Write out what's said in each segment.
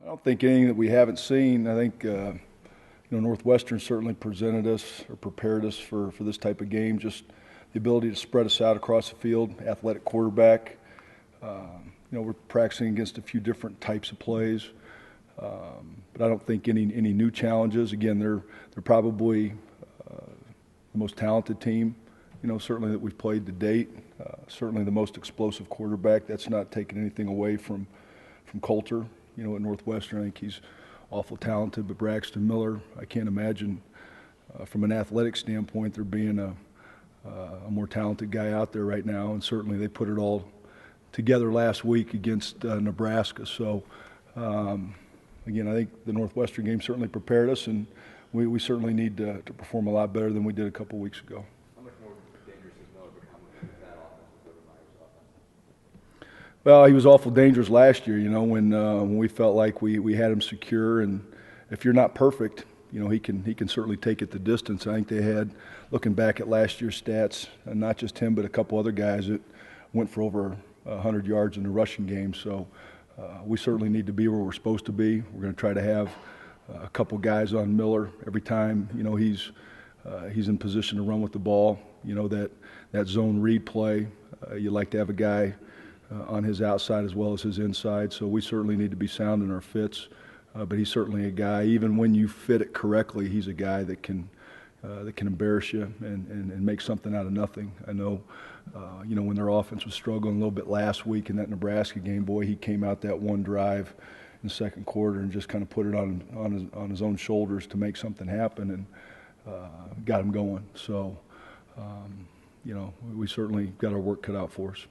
I don't think anything that we haven't seen. I think Northwestern certainly presented us or prepared us for this type of game. Just the ability to spread us out across the field, athletic quarterback. We're practicing against a few different types of plays, but I don't think any new challenges. Again, they're probably the most talented team, certainly that we've played to date. Certainly the most explosive quarterback. That's not taking anything away from Coulter. At Northwestern, I think he's awful talented. But Braxton Miller, I can't imagine from an athletic standpoint there being a more talented guy out there right now. And certainly they put it all together last week against Nebraska. So, again, I think the Northwestern game certainly prepared us, and we certainly need to perform a lot better than we did a couple weeks ago. How much more dangerous is Miller becoming with that offense with Urban Meyer's offense? Well, he was awful dangerous last year, when we felt like we had him secure. And if you're not perfect, he can certainly take it the distance. I think they had, looking back at last year's stats, and not just him but a couple other guys that went for over 100 yards in the rushing game. So we certainly need to be where we're supposed to be. We're going to try to have a couple guys on Miller every time he's in position to run with the ball. That zone read play. You like to have a guy on his outside as well as his inside. So we certainly need to be sound in our fits. But he's certainly a guy, even when you fit it correctly, he's a guy that can embarrass you and make something out of nothing. I know, when their offense was struggling a little bit last week in that Nebraska game, boy, he came out that one drive in the second quarter and just kind of put it on his own shoulders to make something happen and got him going. So, we certainly got our work cut out for us.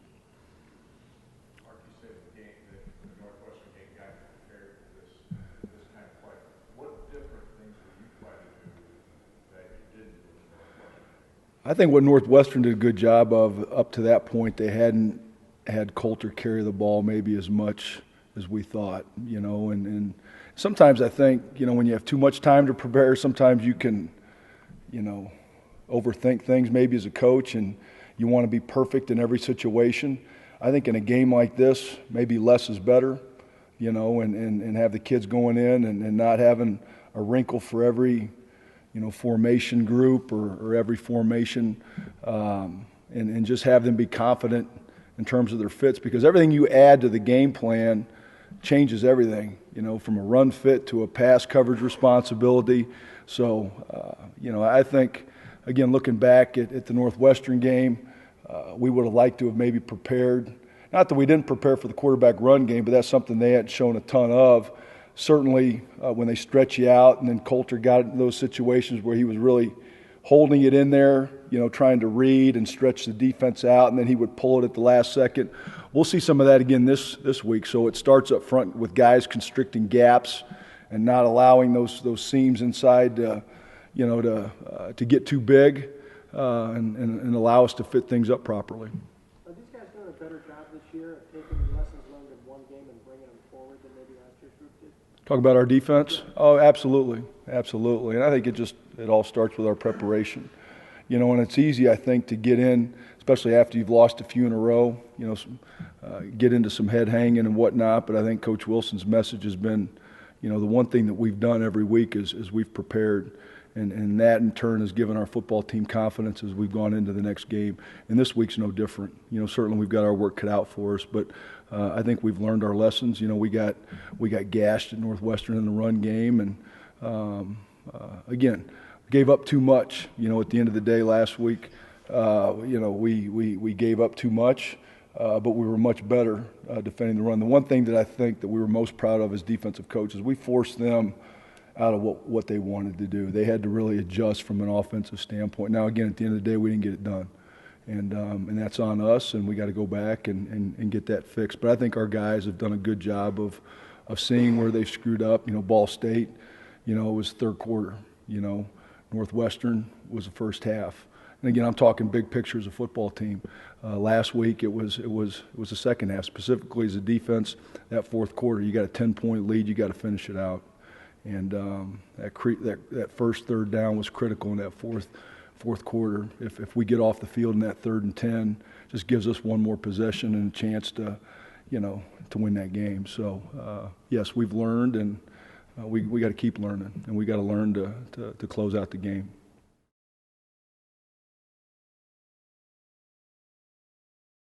Mark, you said the Northwestern game got prepared for this kind of play. What different things will you try to do that you didn't do in Northwestern? I think what Northwestern did a good job of up to that point, they hadn't had Coulter carry the ball maybe as much as we thought, and sometimes I think, when you have too much time to prepare, sometimes you can, overthink things maybe as a coach, and you want to be perfect in every situation. I think in a game like this, maybe less is better, and have the kids going in and not having a wrinkle for every, formation group or every formation, and just have them be confident in terms of their fits, because everything you add to the game plan changes everything, from a run fit to a pass coverage responsibility. So, I think, again, looking back at the Northwestern game, we would have liked to have maybe prepared. Not that we didn't prepare for the quarterback run game, but that's something they hadn't shown a ton of. Certainly when they stretch you out, and then Coulter got into those situations where he was really holding it in there, trying to read and stretch the defense out, and then he would pull it at the last second. We'll see some of that again this week. So it starts up front with guys constricting gaps and not allowing those seams inside to get too big and allow us to fit things up properly. Are these guys doing a better job this year of taking the lessons learned in one game and bringing them forward than maybe last year's group did? Talk about our defense? Oh, absolutely. And I think it all starts with our preparation. And it's easy, I think, to get in, especially after you've lost a few in a row, get into some head hanging and whatnot. But I think Coach Wilson's message has been, the one thing that we've done every week is we've prepared. And that, in turn, has given our football team confidence as we've gone into the next game. And this week's no different. Certainly we've got our work cut out for us, but I think we've learned our lessons. We got gashed at Northwestern in the run game, and again, gave up too much. At the end of the day last week, we gave up too much, but we were much better defending the run. The one thing that I think that we were most proud of as defensive coaches, we forced them out of what they wanted to do. They had to really adjust from an offensive standpoint. Now, again, at the end of the day, we didn't get it done. And that's on us, and we got to go back and get that fixed. But I think our guys have done a good job of seeing where they've screwed up. Ball State, it was third quarter. Northwestern was the first half. And again, I'm talking big picture as a football team. Last week it was the second half, specifically as a defense. That fourth quarter, you got a 10-point lead, you got to finish it out. And that first third down was critical in that fourth quarter. If we get off the field in that 3rd and 10, just gives us one more possession and a chance to, to win that game. So yes, we've learned, and we got to keep learning, and we got to learn to close out the game.